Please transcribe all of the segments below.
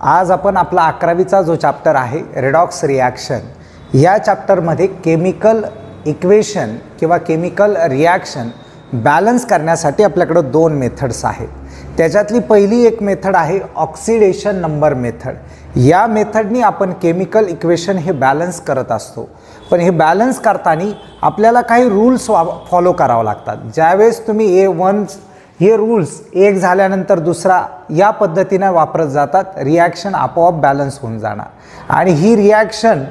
आज आपण आपला 11वीचा जो चॅप्टर आहे रेडॉक्स रिॲक्शन, या चॅप्टरमध्ये केमिकल इक्वेशन किंवा केमिकल रिॲक्शन बॅलन्स करण्यासाठी आपल्याकडे दोन मेथड्स आहेत. त्याच्यातली पहिली एक मेथड आहे ऑक्सिडेशन नंबर मेथड. या मेथडनी आपण केमिकल इक्वेशन हे बॅलन्स करत असतो. पण हे बॅलन्स करताना आपल्याला काही रूल्स फॉलो करावे लागतात. ज्यावेळेस तुम्ही A1 हे रूल्स एक झाल्यानंतर दुसरा या पद्धतीने वापरत जातात, रिॲक्शन आपोआप बॅलन्स होऊन जाणार. आणि ही रिॲक्शन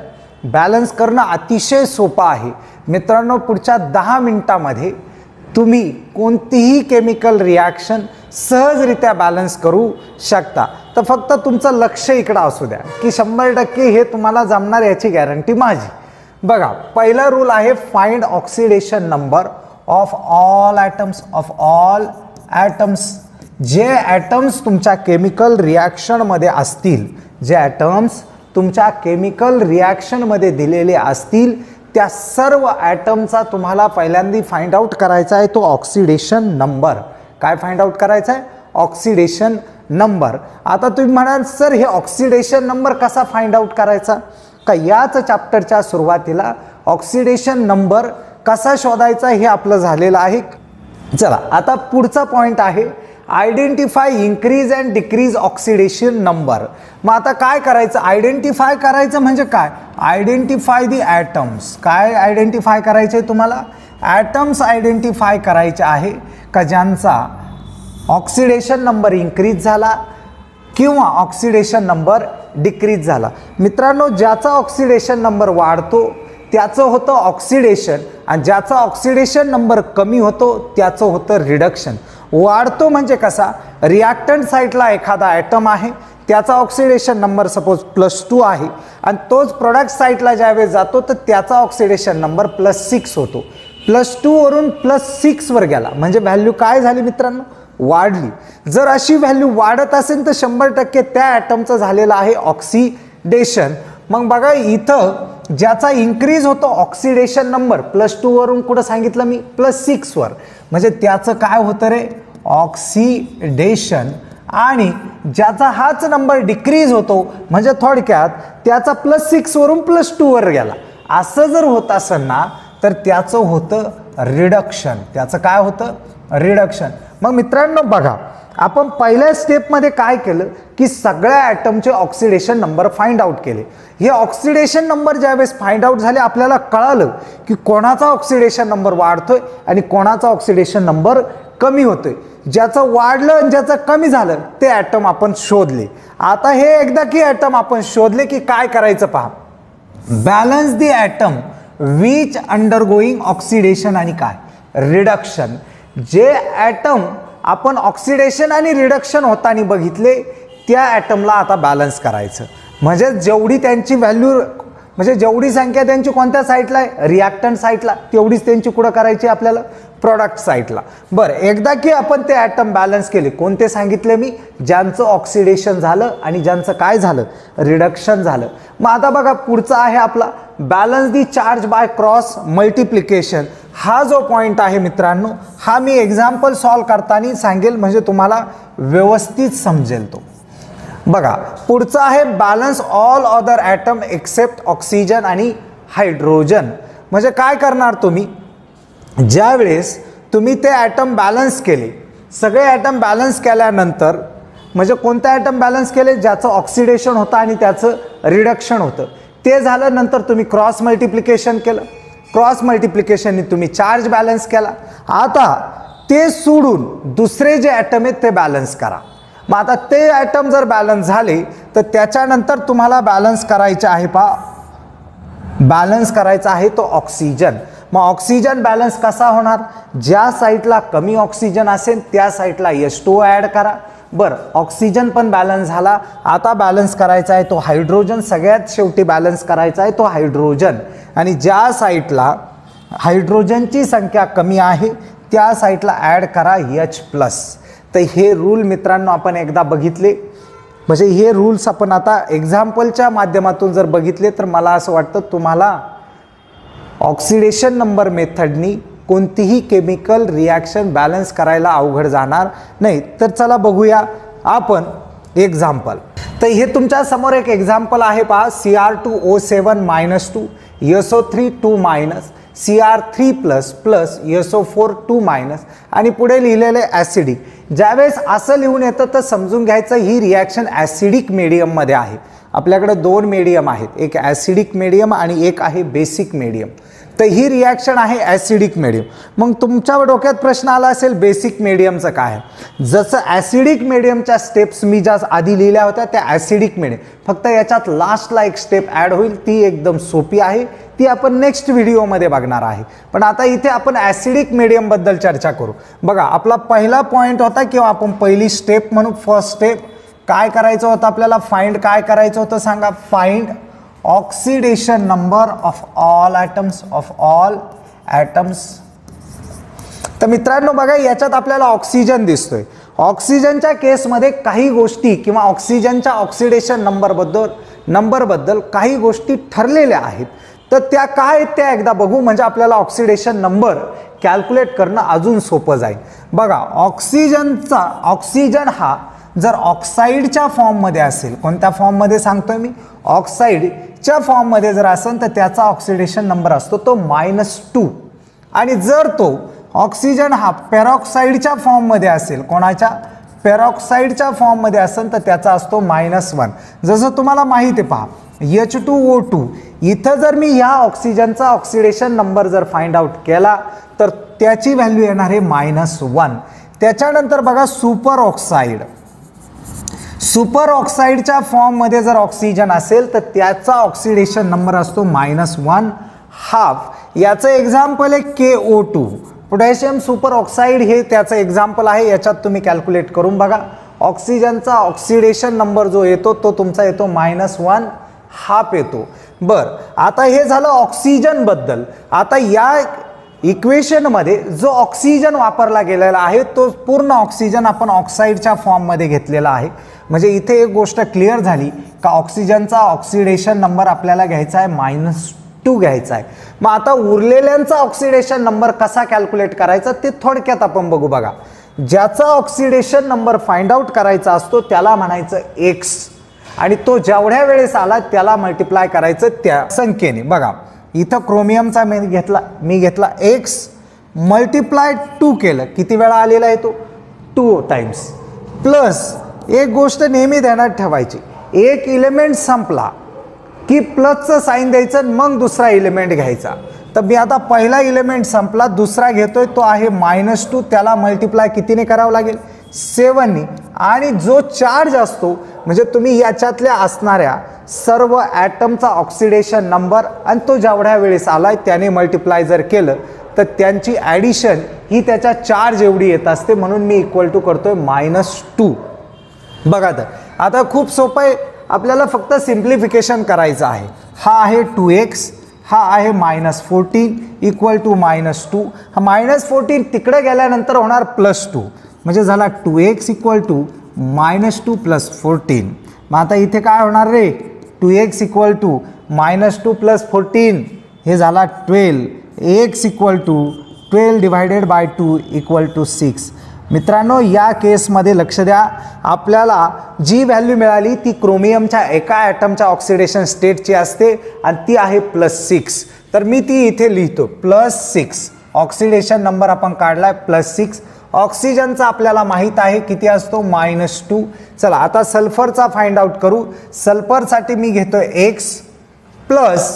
बॅलन्स करणं अतिशय सोपं आहे मित्रांनो. पुढच्या 10 मिनिटांमध्ये तुम्ही कोणतीही केमिकल रिॲक्शन सहजरित्या बॅलन्स करू शकता. तर फक्त तुमचं लक्ष इकडं असू द्या की 100% हे तुम्हाला जमणार याची गॅरंटी माझी. बघा, पहिला रूल आहे find oxidation number of all atoms. Of all atoms, जे ॲटम्स तुमच्या केमिकल रिॲक्शनमध्ये असतील, जे ॲटम्स तुमच्या केमिकल रिॲक्शनमध्ये दिलेले असतील, त्या सर्व ॲटमचा तुम्हाला पहिल्यांदा फाइंड आउट करायचा आहे तो ऑक्सिडेशन नंबर. काय फाइंड आउट करायचा आहे? Oxidation number. आता तुम्ही म्हणाल सर हे ऑक्सिडेशन नंबर कसा फाइंड आउट करायचा? का याच चॅप्टरच्या सुरुवातीला ऑक्सिडेशन नंबर कसा शोधायचा हे आपलं झालेलं आहे. चला, आता पुढचा पॉइंट आहे identify increase and decrease oxidation number. मग आता काय करायचं? आयडेंटिफाय करायचं म्हणजे काय? आयडेंटिफाय दी ॲटम्स. काय आयडेंटिफाय करायचे तुम्हाला? ॲटम्स आयडेंटिफाय करायचे आहे का ज्यांचा ऑक्सिडेशन नंबर इन्क्रीज झाला किंवा ऑक्सिडेशन नंबर डिक्रीज झाला. मित्रांनो, ज्याचा ऑक्सिडेशन नंबर वाढतो त्याचं होतं ऑक्सिडेशन, आणि ज्याचा ऑक्सिडेशन नंबर कमी होतो त्याचं होतं रिडक्शन. वाढतो म्हणजे कसा? रिॲक्टंट साईटला एखादा ॲटम आहे, त्याचा ऑक्सिडेशन नंबर सपोज +2 आहे, आणि तोच प्रोडक्ट साईटला ज्यावेळेस जातो तर त्याचा ऑक्सिडेशन नंबर +6 होतो. +2 वरून +6 वर गेला म्हणजे व्हॅल्यू काय झाली मित्रांनो? वाढली. जर अशी व्हॅल्यू वाढत असेल तर 100% त्या ॲटमचं झालेलं आहे ऑक्सिडेशन. मग बघा, इथं ज्याचा इन्क्रीज होतो ऑक्सिडेशन नंबर +2 वरून कुठं सांगितलं मी? +6 वर, म्हणजे त्याचं काय होतं रे? ऑक्सिडेशन. आणि ज्याचा हाच नंबर डिक्रीज होतो म्हणजे थोडक्यात त्याचा +6 वरून +2 वर गेला, असं जर होत असेल ना तर त्याचं होतं रिडक्शन. त्याचं काय होतं? रिडक्शन. मग मित्रांनो बघा, आपण पहिल्या स्टेपमध्ये काय केलं की सगळ्या ॲटमचे ऑक्सिडेशन नंबर फाइंड आउट केले. हे ऑक्सिडेशन नंबर ज्यावेळेस फाइंड आउट झाले आपल्याला कळालं की कोणाचा ऑक्सिडेशन नंबर वाढतोय आणि कोणाचा ऑक्सिडेशन नंबर कमी होतोय. ज्याचं वाढलं आणि ज्याचं कमी झालं ते ॲटम आपण शोधले. आता हे एकदा की ॲटम आपण शोधले की काय करायचं पहा, balance the atom which undergoing oxidation आणि काय रिडक्शन. जे ॲटम आपण ऑक्सिडेशन आणि रिडक्शन होताना बघितले त्या ॲटमला आता बॅलन्स करायचं. म्हणजे जेवढी त्यांची व्हॅल्यू, म्हणजे जेवढी संख्या त्यांची कोणत्या साईटला आहे? रिॲक्टंट साईटला, तेवढीच त्यांची कुठं करायची आपल्याला? प्रोडक्ट साईटला. बरं, एकदा की आपण ते ॲटम बॅलन्स केले, कोणते सांगितले मी? ज्यांचं ऑक्सिडेशन झालं आणि ज्यांचं काय झालं? रिडक्शन झालं. मग आता बघा, पुढचा आहे आपला balance the charge by cross multiplication. हा जो पॉइंट आहे मित्रांनो, हा मी एक्झाम्पल सॉल्व करताना सांगेल म्हणजे तुम्हाला व्यवस्थित समजेल तो. बघा, पुढचा आहे balance all other atom except oxygen आणि हायड्रोजन. म्हणजे काय करणार तुम्ही? ज्यावेळेस तुम्ही ते ॲटम बॅलन्स केले, सगळे ॲटम बॅलन्स केल्यानंतर, म्हणजे कोणते ॲटम बॅलन्स केले? ज्याचं ऑक्सिडेशन होतं आणि त्याचं रिडक्शन होतं, ते झालं. नंतर तुम्ही क्रॉस मल्टिप्लिकेशन केलं, क्रॉस मल्टिप्लिकेशनने तुम्ही चार्ज बॅलन्स केला. आता ते सोडून दुसरे जे ॲटम आहेत ते बॅलन्स करा. मग आता ते ॲटम जर बॅलन्स झाले तर त्याच्यानंतर तुम्हाला बॅलन्स करायचे आहे पहा, बॅलन्स करायचा आहे तो ऑक्सिजन. मग ऑक्सिजन बॅलन्स कसा होणार? ज्या साईटला कमी ऑक्सिजन असेल त्या साईटला H2O ॲड करा. बरं, ऑक्सिजन पण बॅलन्स झाला. आता बॅलन्स करायचा आहे तो हायड्रोजन. सगळ्यात शेवटी बॅलन्स करायचा आहे तो हायड्रोजन. आणि ज्या साईटला हायड्रोजनची संख्या कमी आहे त्या साईटला ॲड करा H+. तर हे रूल मित्रांनो आपण एकदा बघितले, म्हणजे हे रूल्स आपण आता एक्झाम्पलच्या माध्यमातून जर बघितले तर मला असं वाटतं तुम्हाला ऑक्सिडेशन नंबर मेथडनी कोणतीही केमिकल रिॲक्शन बॅलन्स करायला अवघड जाणार नाही. तर चला बघूया आपण एक्झाम्पल. तर हे तुमच्या समोर एक एक्झाम्पल आहे पहा, Cr2O7 -2, SO3 2 Cr3 plus SO4 2 आणि पुढे लिहिलेले ॲसिडिक. ज्यावेळेस असं लिहून येतं तर समजून घ्यायचं ही रिॲक्शन ॲसिडिक मीडियममध्ये आहे. आपल्याकडे दोन मीडियम आहेत, एक ॲसिडिक मीडियम आणि एक आहे बेसिक मीडियम. तर ही रिॲक्शन आहे ॲसिडिक मीडियम. मग तुमच्या डोक्यात प्रश्न आला असेल बेसिक मीडियमचं काय. जसं ॲसिडिक मीडियमच्या स्टेप्स मी ज्या आधी लिहिल्या होत्या त्या ॲसिडिक मीडियम, फक्त याच्यात लास्टला एक स्टेप ॲड होईल, ती एकदम सोपी आहे, ती आपण नेक्स्ट व्हिडिओमध्ये बघणार आहे. पण आता इथे आपण ॲसिडिक मीडियमबद्दल चर्चा करू. बघा आपला पहिला पॉईंट होता किंवा आपण पहिली स्टेप म्हणून फर्स्ट स्टेप काय करायचं होतं आपल्याला, फाइंड काय करायचं होतं सांगा, find oxidation number of all atoms. तर मित्रांनो बघा याच्यात आपल्याला ऑक्सिजन दिसतोय. ऑक्सिजनच्या केसमध्ये काही गोष्टी किंवा ऑक्सिजनच्या ऑक्सिडेशन नंबरबद्दल काही गोष्टी ठरलेल्या आहेत. तर त्या काय आहेत त्या एकदा बघू, म्हणजे आपल्याला ऑक्सिडेशन नंबर कॅल्क्युलेट करणं अजून सोपं जाईल. बघा ऑक्सिजन हा जर ऑक्साईडच्या फॉर्ममध्ये असेल, कोणत्या फॉर्ममध्ये सांगतोय मी, ऑक्साईडच्या फॉर्ममध्ये जर असेल तर त्याचा ऑक्सिडेशन नंबर असतो तो -2. आणि जर तो ऑक्सिजन हा पेरॉक्साईडच्या फॉर्ममध्ये असेल, कोणाच्या, पेरॉक्साईडच्या फॉर्ममध्ये असेल तर त्याचा असतो -1. जसं तुम्हाला माहिती आहे पहा H2O2, इथं जर मी ह्या ऑक्सिजनचा ऑक्सिडेशन नंबर जर फाइंड आउट केला तर त्याची व्हॅल्यू येणार आहे -1. त्याच्यानंतर बघा सुपर ऑक्साईडच्या फॉर्ममध्ये जर ऑक्सिजन असेल तर त्याचा ऑक्सिडेशन नंबर असतो -1/2. याचं एक्झाम्पल आहे KO2, पोटॅशियम सुपर ऑक्साईड, हे त्याचं एक्झाम्पल आहे. याच्यात तुम्ही कॅल्क्युलेट करून बघा. ऑक्सिजनचा ऑक्सिडेशन नंबर जो येतो तो तुमचा येतो -1/2 येतो. बरं, आता हे झालं ऑक्सिजन बद्दल. आता या इक्वेशनमध्ये जो ऑक्सिजन वापरला गेलेला आहे तो पूर्ण ऑक्सिजन आपण ऑक्साईडच्या फॉर्ममध्ये घेतलेला आहे. म्हणजे इथे एक गोष्ट क्लिअर झाली का ऑक्सिजनचा ऑक्सिडेशन नंबर आपल्याला घ्यायचा आहे -2 घ्यायचा आहे. मग आता उरलेल्यांचा ऑक्सिडेशन नंबर कसा कॅल्क्युलेट करायचा ते थोडक्यात आपण बघू. बघा ज्याचा ऑक्सिडेशन नंबर फाइंड आउट करायचा असतो त्याला म्हणायचं x, आणि तो जेवढ्या वेळेस आला त्याला मल्टिप्लाय करायचं त्या संख्येने. बघा इथं क्रोमियमचा मी घेतला x मल्टिप्लाय 2 केलं, किती वेळा आलेला आहे तो 2 टाइम्स. प्लस एक गोष्ट नेहमी ध्यानात ठेवायची, एक इलेमेंट संपला की प्लसचं साईन द्यायचं मग दुसरा इलेमेंट घ्यायचा. तर मी आता पहिला इलेमेंट संपला, दुसरा घेतोय तो आहे -2, त्याला मल्टिप्लाय कितीने करावं लागेल 7ने. आणि जो चार्ज असतो म्हणजे तुम्ही याच्यातल्या असणाऱ्या सर्व ॲटमचा ऑक्सिडेशन नंबर आणि तो जेवढ्या वेळेस आलाय त्याने मल्टिप्लाय जर केलं तर त्यांची ॲडिशन ही त्याच्या चार्ज एवढी येत असते, म्हणून मी इक्वल टू करतोय -2. बघा तर आता खूप सोपं आहे, आपल्याला फक्त सिम्प्लिफिकेशन करायचं आहे. हा आहे 2x, हा आहे -14 इक्वल टू -2. हा -14 तिकडे गेल्यानंतर होणार +2, म्हणजे झाला 2x इक्वल टू -2 + 14. मग आता इथे काय होणार रे, 2x इक्वल टू -2 + 14 हे झाला 12. x equal to 12 divided by 2 equal to 6. मित्रांनो या केसमध्ये लक्ष द्या, आपल्याला जी व्हॅल्यू मिळाली ती क्रोमियमच्या एका ॲटमच्या ऑक्सिडेशन स्टेटची असते आणि ती आहे +6. तर मी ती इथे लिहितो +6. ऑक्सिडेशन नंबर आपण काढलाय +6. ऑक्सिजनचा आपल्याला माहीत आहे किती असतो -2. चला आता सल्फरचा फाइंड आउट करू. सल्फरसाठी मी घेतोय x plus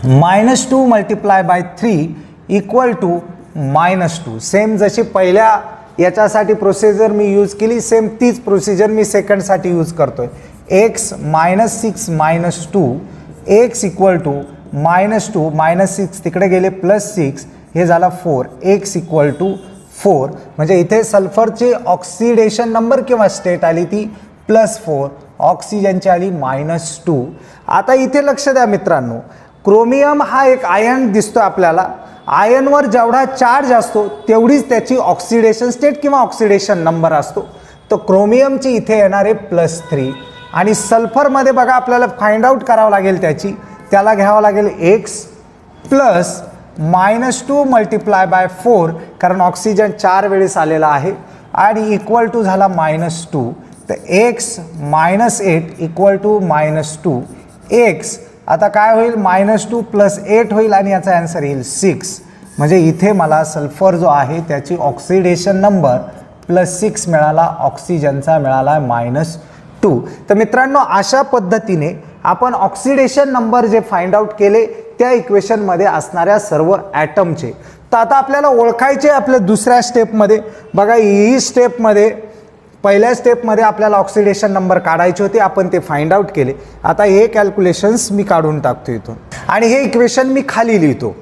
-2 multiply by 3 equal to -2. Same जशी पहिल्या याच्यासाठी प्रोसिजर मी यूज केली सेम तीच प्रोसिजर मी सेकंडसाठी यूज करतोय. x -6 -2 x इक्वल टू -2 -6 तिकडे गेले +6 हे झाला 4. x इक्वल टू 4 म्हणजे इथे सल्फरची ऑक्सिडेशन नंबर किंवा स्टेट आली ती +4, ऑक्सिजनची आली -2. आता इथे लक्ष द्या मित्रांनो, क्रोमियम हा एक आयन दिसतो आपल्याला. आयनवर जेवढा चार्ज असतो तेवढीच त्याची ऑक्सिडेशन स्टेट किंवा ऑक्सिडेशन नंबर असतो. तर क्रोमियमची इथे येणार आहे +3 आणि सल्फरमध्ये बघा आपल्याला फाइंड आउट करावं लागेल त्याला घ्यावं लागेल x प्लस -2 मल्टिप्लाय बाय 4 कारण ऑक्सिजन 4 वेळेस आलेला आहे आणि इक्वल टू झाला -2. तर x - 8 = -2 x आता काय होईल -2 + 8 होईल आणि याचा आन्सर येईल 6. म्हणजे इथे मला सल्फर जो आहे त्याची ऑक्सिडेशन नंबर +6 मिळाला, ऑक्सिजनचा मिळाला -2. तर मित्रांनो अशा पद्धतीने आपण ऑक्सिडेशन नंबर जे फाइंड आउट केले त्या इक्वेशनमध्ये असणाऱ्या सर्व ॲटमचे. तर आता आपल्याला ओळखायचे आपल्या दुसऱ्या स्टेपमध्ये. बघा ही स्टेपमध्ये पहिल्या स्टेपमध्ये आपल्याला ऑक्सिडेशन नंबर काढायचे होते, आपण ते फाइंड आउट केले. आता हे कॅल्क्युलेशन्स मी काढून टाकतो इथून आणि हे इक्वेशन मी खाली लिहितो.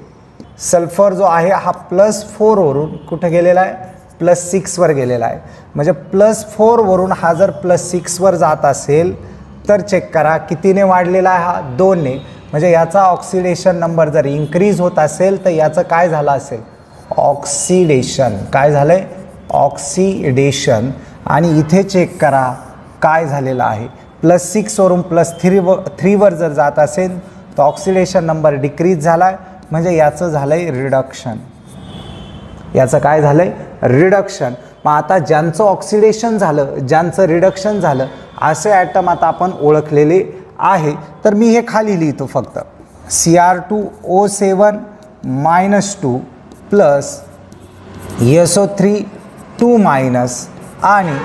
सल्फर जो आहे हा +4 वरून कुठे गेलेला आहे, +6 वर गेलेला आहे. म्हणजे +4 वरून हा जर +6 वर जात असेल तर चेक करा कितीने वाढलेला आहे हा, 2ने. म्हणजे याचा ऑक्सिडेशन नंबर जर इन्क्रीज होत असेल तर याचं काय झालं असेल, ऑक्सिडेशन. काय झालंय, ऑक्सिडेशन. आणि इथे चेक करा काय झालेलं आहे, +6 वरून +3 वर जर जात असेल तर ऑक्सिडेशन नंबर डिक्रीज झाला आहे. म्हणजे याचं झालंय रिडक्शन. याचं काय झालंय, रिडक्शन. मग आता ज्यांचं ऑक्सिडेशन झालं, ज्यांचं रिडक्शन झालं असे ॲटम आता आपण ओळखलेले आहे. तर मी हे खाली लिहितो फक्त Cr2O7 -2 + SO3 2- आणि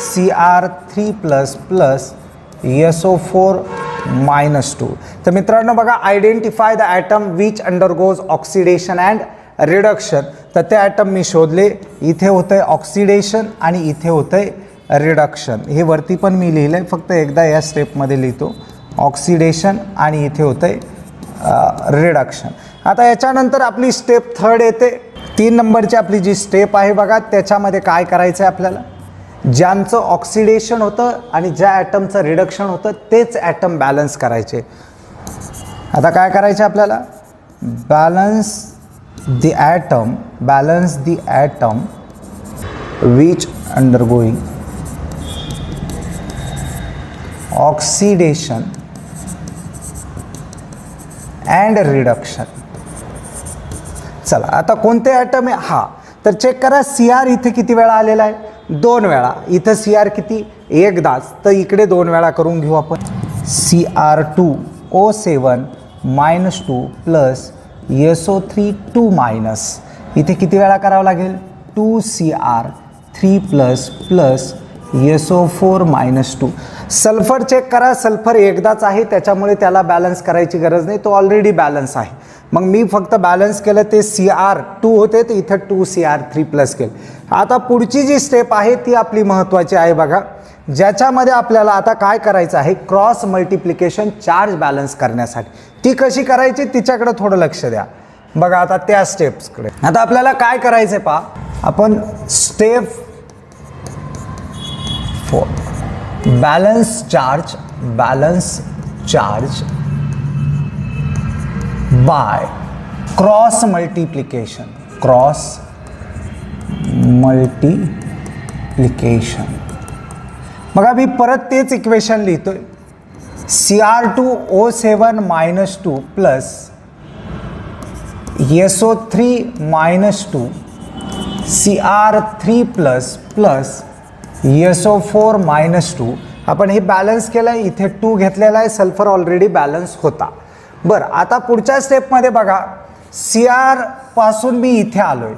Cr3 + SO4 -2. तर मित्रांनो बघा, identify the atom which undergoes oxidation and reduction. तर ते ॲटम मी शोधले. इथे होतंय ऑक्सिडेशन आणि इथे होतंय रिडक्शन. हे वरती पण मी लिहिलं आहे, फक्त एकदा या स्टेपमध्ये लिहितो, ऑक्सिडेशन आणि इथे होतंय रिडक्शन. आता याच्यानंतर आपली स्टेप 3 येते. 3 नंबरची आपली जी स्टेप आहे बघा, त्याच्यामध्ये काय करायचं आहे आपल्याला, ज्यांचं ऑक्सिडेशन होतं आणि ज्या ॲटमचं रिडक्शन होतं तेच ॲटम बॅलन्स करायचे. आता काय करायचे आपल्याला, balance the atom which undergoing oxidation and reduction. चला आता कोणते ॲटम आहे, हा तर चेक करा. Cr इथे किती वेळा आलेला आहे, 2 वेळा. इथं Cr किती, एकदाच. तर इकडे 2 वेळा करून घेऊ आपण. Cr2O7 -2 + SO3 2- इथे किती वेळा करावं लागेल, 2Cr3 + SO4 -2. सल्फर चेक करा, सल्फर एकदाच आहे त्याच्यामुळे त्याला बॅलन्स करायची गरज नाही, तो ऑलरेडी बॅलन्स आहे. मग मी फक्त बॅलन्स केलं, ते Cr2 होते तर इथं 2Cr3 केलं. आता पुढची जी स्टेप आहे ती आपली महत्त्वाची आहे बघा, ज्याच्यामध्ये आपल्याला आता काय करायचं आहे, क्रॉस मल्टिप्लिकेशन चार्ज बॅलन्स करण्यासाठी. ती कशी करायची तिच्याकडे थोडं लक्ष द्या. बघा आता त्या स्टेप्सकडे आता आपल्याला काय करायचं आहे पहा, आपण step 4 balance charge by cross multiplication. बघा मी परत तेच इक्वेशन लिहितोय, Cr2O7 -2 + SO3 -2 Cr3 + SO4 -2. आपण हे बॅलन्स केलं आहे, इथे 2 घेतलेला आहे, सल्फर ऑलरेडी बॅलन्स होता. बरं आता पुढच्या स्टेपमध्ये बघा, Cr पासून मी इथे आलोय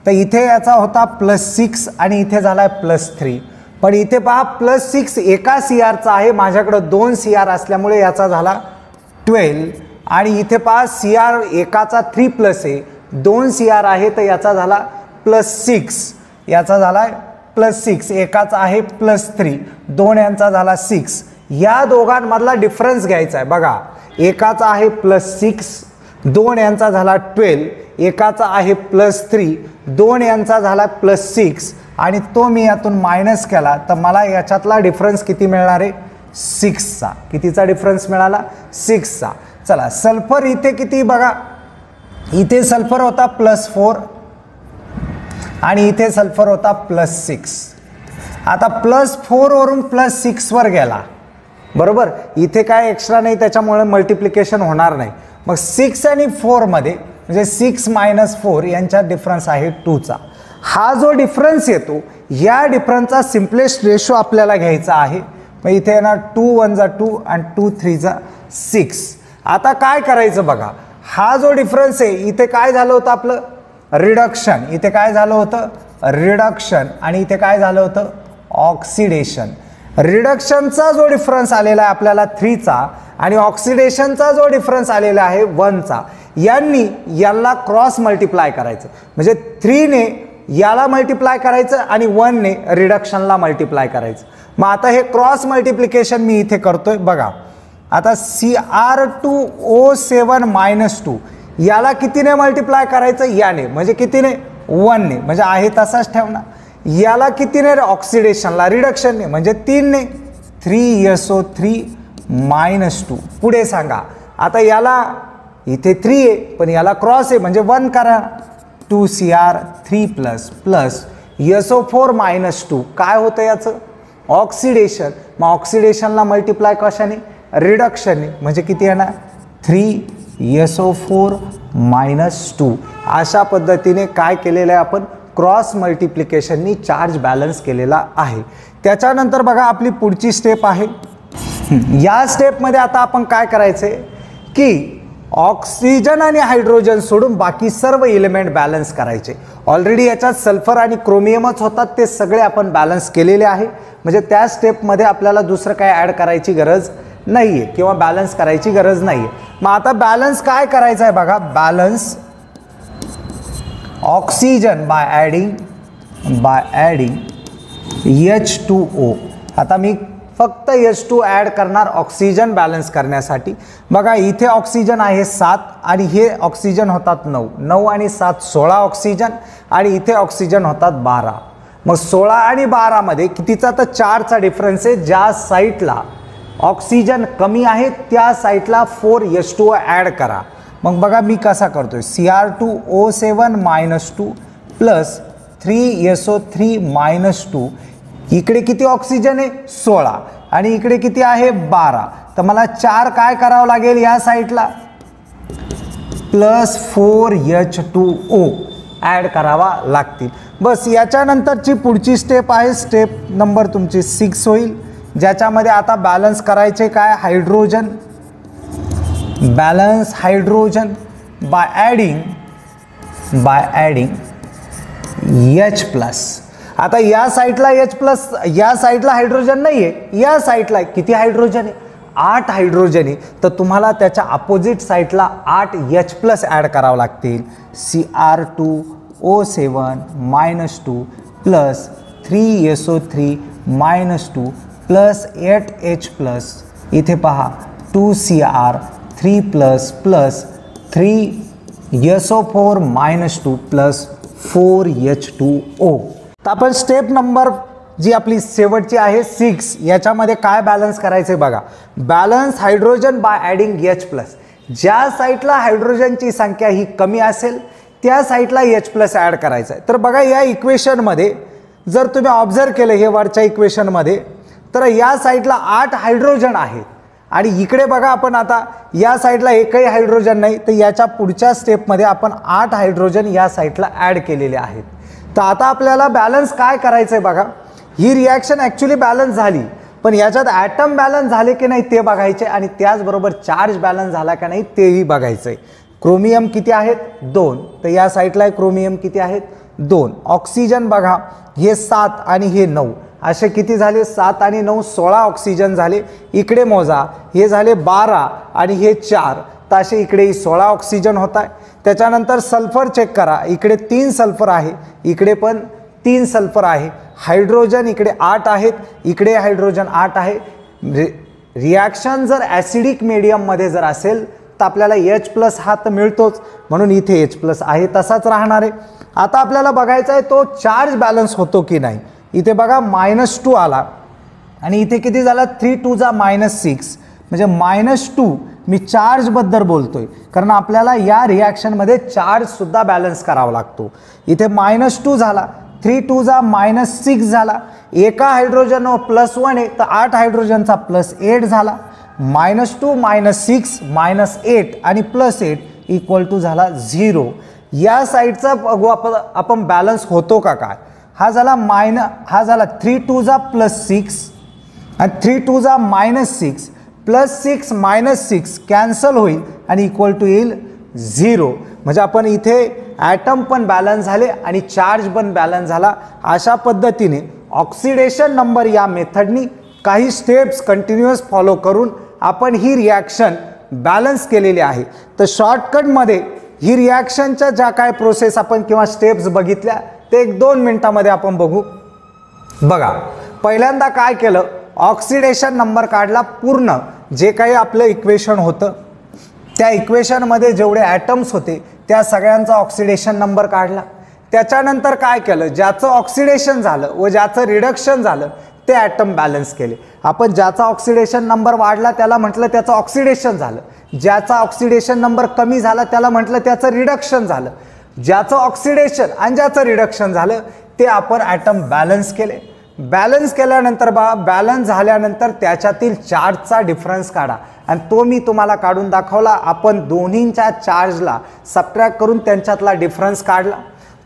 तर इथे याचा होता +6 आणि इथे झालाय +3. पण इथे पहा +6 एका Crचा आहे, माझ्याकडे 2 Cr असल्यामुळे याचा झाला 12. आणि इथे पहा Cr एकाचा 3+ आहे, 2 Cr आहे तर याचा झाला +6. याचा झाला +6, एकाचा आहे +3, 2 यांचा झाला 6. या दोघांमधला डिफरन्स घ्यायचा आहे. बघा एकाचा आहे +6, 2 यांचा झाला 12, एकाचा आहे +3, 2 यांचा झाला +6 आणि तो मी यातून मायनस केला तर मला याच्यातला डिफरन्स किती मिळणार आहे, 6चा. कितीचा डिफरन्स मिळाला, 6चा. चला सल्फर इथे किती बघा, इथे सल्फर होता +4 आणि इथे सल्फर होता +6. आता +4 वरून +6 वर गेला, बरोबर. इथे काय एक्स्ट्रा नाही त्याच्यामुळे मल्टिप्लिकेशन होणार नाही. मग 6 आणि 4 मध्ये म्हणजे 6 - 4 यांच्यात डिफरन्स आहे 2चा. हा जो डिफरन्स येतो या डिफरन्सचा सिम्पलेस्ट रेशो आपल्याला घ्यायचा आहे. मग इथे येणार 2 1 जा 2 आणि 2 3 जा 6. आता काय करायचं बघा, हा जो डिफरन्स आहे इथे काय झालं होतं आपलं रिडक्शन, इथे काय झालं होतं रिडक्शन आणि इथे काय झालं होतं ऑक्सिडेशन. रिडक्शनचा जो डिफरन्स आलेला आहे आपल्याला 3 चा आणि ऑक्सिडेशनचा जो डिफरन्स आलेला आहे 1 चा, यांनी याला क्रॉस मल्टिप्लाय करायचं. म्हणजे 3 ने याला मल्टिप्लाय करायचं आणि 1 ने रिडक्शनला मल्टिप्लाय करायचं. मग आता हे क्रॉस मल्टिप्लिकेशन मी इथे करतोय बघा. आता Cr2O7 - 2 याला कितीने मल्टिप्लाय करायचं याने, म्हणजे कितीने 1 ने, म्हणजे आहे तसाच ठेवणार. याला कितीने ऑक्सिडेशनला रिडक्शनने म्हणजे 3 ने 3SO3 - 2. पुढे सांगा. आता याला इथे 3 आहे पण याला क्रॉस आहे म्हणजे 1 करा. 2Cr3 प्लस SO4 - 2 काय होतं याचं ऑक्सिडेशन. मग ऑक्सिडेशनला मल्टिप्लाय कशाने रिडक्शनने म्हणजे किती येणार 3SO4 - 2. अशा पद्धतीने काय केलेलं आहे आपण क्रॉस मल्टिप्लिकेशननी चार्ज बॅलन्स केलेला आहे. त्याच्यानंतर बघा आपली पुढची स्टेप आहे. या स्टेपमध्ये आता आपण काय करायचंय की ऑक्सिजन आणि हायड्रोजन सोडून बाकी सर्व इलेमेंट बॅलन्स करायचे. ऑलरेडी याच्यात सल्फर आणि क्रोमियमच होतात, ते सगळे आपण बॅलन्स केलेले आहे. म्हणजे त्या स्टेपमध्ये आपल्याला दुसरं काय ॲड करायची गरज नाही आहे किंवा बॅलन्स करायची गरज नाही आहे. मग आता बॅलन्स काय करायचं आहे बघा, balance oxygen bye adding H2O. आता मी फक्त H2 ॲड करणार ऑक्सिजन बॅलन्स करण्यासाठी. बघा इथे ऑक्सिजन आहे 7 आणि हे ऑक्सिजन होतात 9. 9 आणि 7 16 ऑक्सिजन आणि इथे ऑक्सिजन होतात 12. मग 16 आणि 12 मध्ये कितीचा तर 4चा डिफरन्स आहे. ज्या साईटला ऑक्सिजन कमी आहे त्या साईटला 4H2O ॲड करा. मग बघा मी कसा करतोय Cr2O7 - 2 प्लस 3SO3 - 2. इकडे किती ऑक्सिजन आहे 16 आणि इकडे किती आहे 12. तर मला 4 काय करावं लागेल या साईडला प्लस 4H2O ॲड करावा लागतील. बस याच्यानंतरची पुढची स्टेप आहे स्टेप नंबर तुमची 6 होईल, ज्याच्यामध्ये आता बॅलन्स करायचे काय hydrogen. Balance hydrogen bye adding H+. आता या साईडला H+, या साईडला हायड्रोजन नाही आहे, या साईडला किती हायड्रोजन आहे 8 हायड्रोजन आहे. तर तुम्हाला त्याच्या अपोजिट साईडला 8H+ ॲड करावं लागतील. Cr2O7 - 2 plus 3SO3 - 2 plus 8H+. इथे पहा 2Cr3 plus 3SO4 - 2 plus 4H2O. तर आपण स्टेप नंबर जी आपली शेवटची आहे 6 याच्यामध्ये काय बॅलन्स करायचे बघा. Balance hydrogen bye adding H+. ज्या साईडला हायड्रोजनची संख्या ही कमी असेल त्या साईडला H+ ॲड करायचं आहे. तर बघा या इक्वेशनमध्ये जर तुम्ही ऑब्झर्व केलं हे वरच्या इक्वेशनमध्ये तर या साईडला 8 हायड्रोजन आहेत आणि इकडे बघा आपण आता या साईडला एकही हायड्रोजन नाही. तर याच्या पुढच्या स्टेपमध्ये आपण 8 हायड्रोजन या साईडला ॲड केलेले आहेत. तर आता आपल्याला बॅलन्स काय करायचं आहे बघा. ही रिॲक्शन ॲक्च्युली बॅलन्स झाली पण याच्यात ॲटम बॅलन्स झाले की नाही ते बघायचे आणि त्याचबरोबर चार्ज बॅलन्स झाला का नाही तेही बघायचं आहे. क्रोमियम किती आहेत 2, तर या साईडला क्रोमियम किती आहेत 2. ऑक्सिजन बघा हे 7 आणि हे 9 असे किती झाले 7 आणि 9 16 ऑक्सिजन झाले. इकडे मोजा हे झाले 12 आणि हे 4, तर असे इकडे 16 ऑक्सिजन होत आहे. त्याच्यानंतर सल्फर चेक करा, इकडे 3 सल्फर आहे, इकडे पण 3 सल्फर आहे. हायड्रोजन इकडे 8 आहेत, इकडे हायड्रोजन 8 आहे. रिॲक्शन जर ॲसिडिक मीडियममध्ये जर असेल तर आपल्याला H+ हा तर मिळतोच म्हणून इथे H+ आहे तसाच राहणार आहे. आता आपल्याला बघायचा आहे तो चार्ज बॅलन्स होतो की नाही. इथे बघा -2 आला आणि इथे किती झाला 3 2 जा -6 म्हणजे -2. मी चार्जबद्दल बोलतोय कारण आपल्याला या रिॲक्शनमध्ये चार्जसुद्धा बॅलन्स करावा लागतो. इथे -2 झाला, 3 2 जा -6 झाला. एका हायड्रोजन +1 आहे तर 8 हायड्रोजनचा +8 झाला. -2 -6 -8 आणि +8 = झाला 0. या साईडचा बघू आपण बॅलन्स होतो का काय. हा झाला हा झाला 3 2 जा +6 आणि 3 2 जा -6 +6 -6 कॅन्सल होईल आणि इक्वल टू येईल 0. म्हणजे आपण इथे ॲटम पण बॅलन्स झाले आणि चार्ज पण बॅलन्स झाला. अशा पद्धतीने ऑक्सिडेशन नंबर या मेथडनी काही स्टेप्स कंटिन्युअस फॉलो करून आपण ही रिॲक्शन बॅलन्स केलेली आहे. तर शॉर्टकटमध्ये ही रिॲक्शनच्या ज्या काय प्रोसेस आपण किंवा स्टेप्स बघितल्या ते 1-2 मिनिटामध्ये आपण बघू. बघा, पहिल्यांदा काय केलं, ऑक्सिडेशन नंबर काढला. पूर्ण जे काही आपलं इक्वेशन होतं त्या इक्वेशनमध्ये जेवढे ॲटम्स होते त्या सगळ्यांचा ऑक्सिडेशन नंबर काढला. त्याच्यानंतर काय केलं, ज्याचं ऑक्सिडेशन झालं व ज्याचं रिडक्शन झालं ते ॲटम बॅलन्स केले. आपण ज्याचा ऑक्सिडेशन नंबर वाढला त्याला म्हटलं त्याचं ऑक्सिडेशन झालं, ज्याचा ऑक्सिडेशन नंबर कमी झाला त्याला म्हटलं त्याचं रिडक्शन झालं. ज्याचं ऑक्सिडेशन आणि ज्याचं रिडक्शन झालं ते आपण ॲटम बॅलन्स केले. बॅलन्स केल्यानंतर बॅलन्स झाल्यानंतर त्याच्यातील चार्जचा डिफरन्स काढा आणि तो मी तुम्हाला काढून दाखवला. आपण दोन्हींच्या चार्जला सबट्रॅक्ट करून त्यांच्यातला डिफरन्स काढला.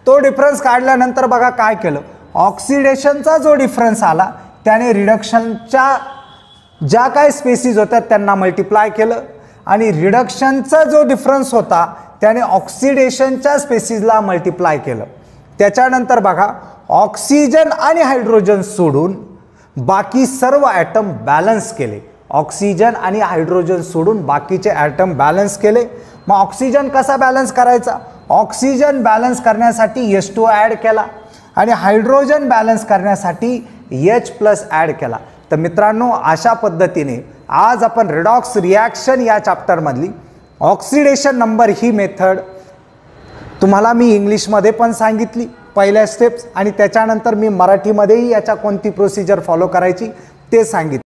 तो डिफरन्स काढल्यानंतर बघा काय केलं, ऑक्सिडेशनचा जो डिफरन्स आला त्याने रिडक्शनच्या ज्या काय स्पेसीज होत्या त्यांना मल्टिप्लाय केलं आणि रिडक्शनचा जो डिफरन्स होता त्याने ऑक्सिडेशनच्या स्पेसीजला मल्टिप्लाय केलं. त्याच्यानंतर बघा, ऑक्सिजन आणि हायड्रोजन सोडून बाकी सर्व ॲटम बॅलन्स केले. ऑक्सिजन आणि हायड्रोजन सोडून बाकीचे ॲटम बॅलन्स केले. मग ऑक्सिजन कसा बॅलन्स करायचा, ऑक्सिजन बॅलन्स करण्यासाठी H2 ॲड केला आणि हायड्रोजन बॅलन्स करण्यासाठी H+ ॲड केला. तर मित्रांनो, अशा पद्धतीने आज आपण रिडॉक्स रिॲक्शन या चॅप्टरमधली ऑक्सिडेशन नंबर ही मेथड तुम्हाला मी इंग्लिशमध्ये पण सांगितली पहिल्या स्टेप्स आणि त्याच्यानंतर मी मराठीमध्येही याच्या कोणती प्रोसिजर फॉलो करायची ते सांगितलं.